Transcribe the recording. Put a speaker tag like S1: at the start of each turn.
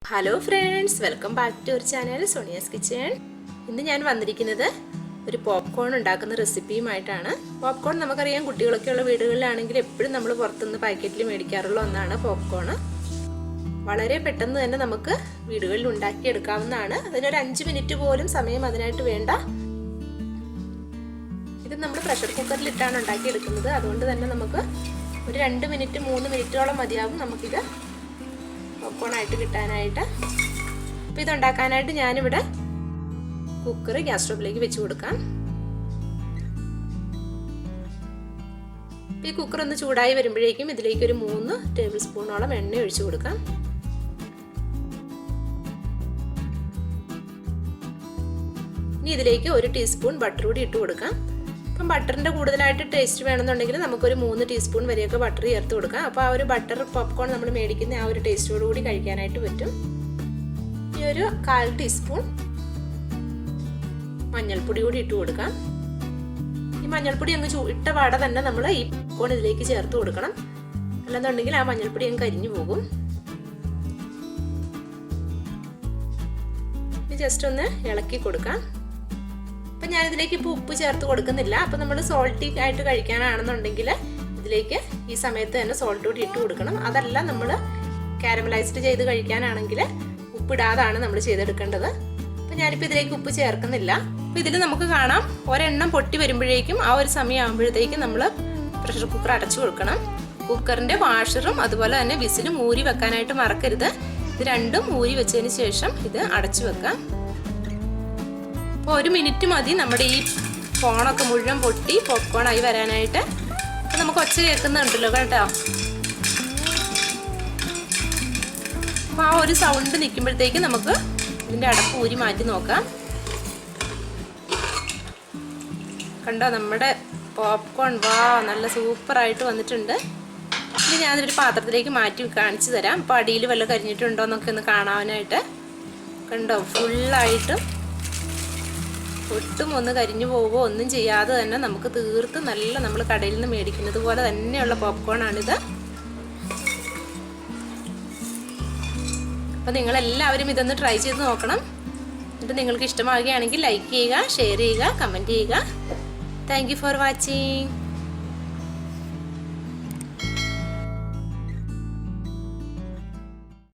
S1: Hello friends, welcome back to our channel Sonia's kitchen. ഇന്ന് ഞാൻ വന്നിരിക്കുന്നത് ഒരു പോപ്കോൺ ഉണ്ടാക്കുന്ന റെസിപ്പിയുമായിട്ടാണ്. പോപ്കോൺ നമുക്കറിയാം, കുട്ടികളൊക്കെയുള്ള വീടുകളിലാണെങ്കിൽ എപ്പോഴും നമ്മൾ പുറത്തുനിന്ന് പാക്കറ്റിൽ മേടിക്കാറുള്ള ഒന്നാണ് പോപ്കോൺ. വളരെ പെട്ടെന്ന് തന്നെ നമുക്ക് വീടുകളിൽ ഉണ്ടാക്കിയെടുക്കാവുന്നതാണ്. അതിനൊരു 5 മിനിറ്റ് പോലും സമയം അതിനായിട്ട് വേണ്ട. ഇത് നമ്മൾ പ്രഷർ കുക്കറിലിട്ടാണ് ഉണ്ടാക്കിയെടുക്കുന്നത്. അതുകൊണ്ട് തന്നെ നമുക്ക് ഒരു 2 മിനിറ്റ് 3 മിനിറ്റോളം മതിയാവും നമുക്കിത് പോപ്കോണായിട്ട് കിട്ടാനായിട്ട്. അപ്പോൾ ഇതുണ്ടാക്കാനായിട്ട് ഞാനിവിടെ കുക്കർ ഗ്യാസ് സ്റ്റോവിലേക്ക് വെച്ച് കൊടുക്കാം. ഈ കുക്കർ ഒന്ന് ചൂടായി വരുമ്പോഴേക്കും ഇതിലേക്ക് ഒരു 3 ടേബിൾ സ്പൂണോളം എണ്ണ ഒഴിച്ചു കൊടുക്കാം. ഇനി ഇതിലേക്ക് 1 ടീസ്പൂൺ ബട്ടർ കൂടി ഇട്ട് കൊടുക്കാം. അപ്പം ബട്ടറിൻ്റെ കൂടുതലായിട്ട് ടേസ്റ്റ് വേണമെന്നുണ്ടെങ്കിൽ നമുക്കൊരു 3 ടീസ്പൂൺ വരെയൊക്കെ ബട്ടർ ചേർത്ത് കൊടുക്കാം. അപ്പോൾ ആ ഒരു ബട്ടർ പോപ്കോൺ നമ്മൾ മേടിക്കുന്ന ആ ഒരു ടേസ്റ്റോട് കൂടി കഴിക്കാനായിട്ട് പറ്റും. ഈ ഒരു 1/4 ടീസ്പൂൺ മഞ്ഞൾപ്പൊടി കൂടി ഇട്ട് കൊടുക്കാം. ഈ മഞ്ഞൾപ്പൊടി അങ്ങ് ഇട്ട പാട തന്നെ നമ്മൾ ഈ പോപ്കോൺ ഇതിലേക്ക് ചേർത്ത് കൊടുക്കണം. അല്ലെന്നുണ്ടെങ്കിൽ ആ മഞ്ഞൾപ്പൊടി അങ്ങ് കരിഞ്ഞു പോകും. ഇത് ജസ്റ്റ് ഒന്ന് ഇളക്കി കൊടുക്കാം. അപ്പം ഞാനിതിലേക്ക് ഇപ്പോൾ ഉപ്പ് ചേർത്ത് കൊടുക്കുന്നില്ല. അപ്പം നമ്മൾ സോൾട്ടി ആയിട്ട് കഴിക്കാനാണെന്നുണ്ടെങ്കിൽ ഇതിലേക്ക് ഈ സമയത്ത് തന്നെ സോൾട്ട് കൂടി ഇട്ട് കൊടുക്കണം. അതല്ല നമ്മൾ കാരമലൈസ്ഡ് ചെയ്ത് കഴിക്കാനാണെങ്കിൽ ഉപ്പിടാതാണ് നമ്മൾ ചെയ്തെടുക്കേണ്ടത്. അപ്പം ഞാനിപ്പോൾ ഇതിലേക്ക് ഉപ്പ് ചേർക്കുന്നില്ല. അപ്പോൾ ഇതിൽ നമുക്ക് കാണാം ഒരെണ്ണം പൊട്ടി വരുമ്പോഴേക്കും ആ ഒരു സമയം ആകുമ്പോഴത്തേക്കും നമ്മൾ പ്രഷർ കുക്കർ അടച്ചു കൊടുക്കണം. കുക്കറിൻ്റെ വാഷറും അതുപോലെ തന്നെ വിസിലും ഊരി വെക്കാനായിട്ട് മറക്കരുത്. ഇത് രണ്ടും ഊരി വെച്ചതിന് ശേഷം ഇത് അടച്ചു വെക്കാം. അപ്പോൾ 1 മിനിറ്റ് മതി നമ്മുടെ ഈ ഫോണൊക്കെ മുഴുവൻ പൊട്ടി പോപ്കോണായി വരാനായിട്ട്. അപ്പോൾ നമുക്ക് ഒച്ച കേൾക്കുന്നുണ്ടല്ലോ കേട്ടോ. അപ്പോൾ ആ ഒരു സൗണ്ട് നിൽക്കുമ്പോഴത്തേക്ക് നമുക്ക് ഇതിൻ്റെ അടപ്പ് ഊരി മാറ്റി നോക്കാം. കണ്ടോ, നമ്മുടെ പോപ്കോൺ നല്ല സൂപ്പറായിട്ട് വന്നിട്ടുണ്ട്. ഇനി ഞാനൊരു പാത്രത്തിലേക്ക് മാറ്റി കാണിച്ചു തരാം. അപ്പോൾ അടിയിൽ വല്ല കരിഞ്ഞിട്ടുണ്ടോ എന്നൊക്കെ ഒന്ന് കാണാനായിട്ട്. കണ്ടോ, ഫുള്ളായിട്ടും ഒട്ടും ഒന്ന് കരിഞ്ഞു പോവുകയോ ഒന്നും ചെയ്യാതെ തന്നെ നമുക്ക് തീർത്ത് നല്ല നമ്മൾ കടയിൽ നിന്ന് മേടിക്കുന്നത് പോലെ തന്നെയുള്ള പോപ്കോണാണിത്. അപ്പോൾ നിങ്ങളെല്ലാവരും ഇതൊന്ന് ട്രൈ ചെയ്ത് നോക്കണം. എന്നിട്ട് നിങ്ങൾക്ക് ഇഷ്ടമാവുകയാണെങ്കിൽ ലൈക്ക് ചെയ്യുക, ഷെയർ ചെയ്യുക, കമൻറ്റ് ചെയ്യുക. Thank you for watching.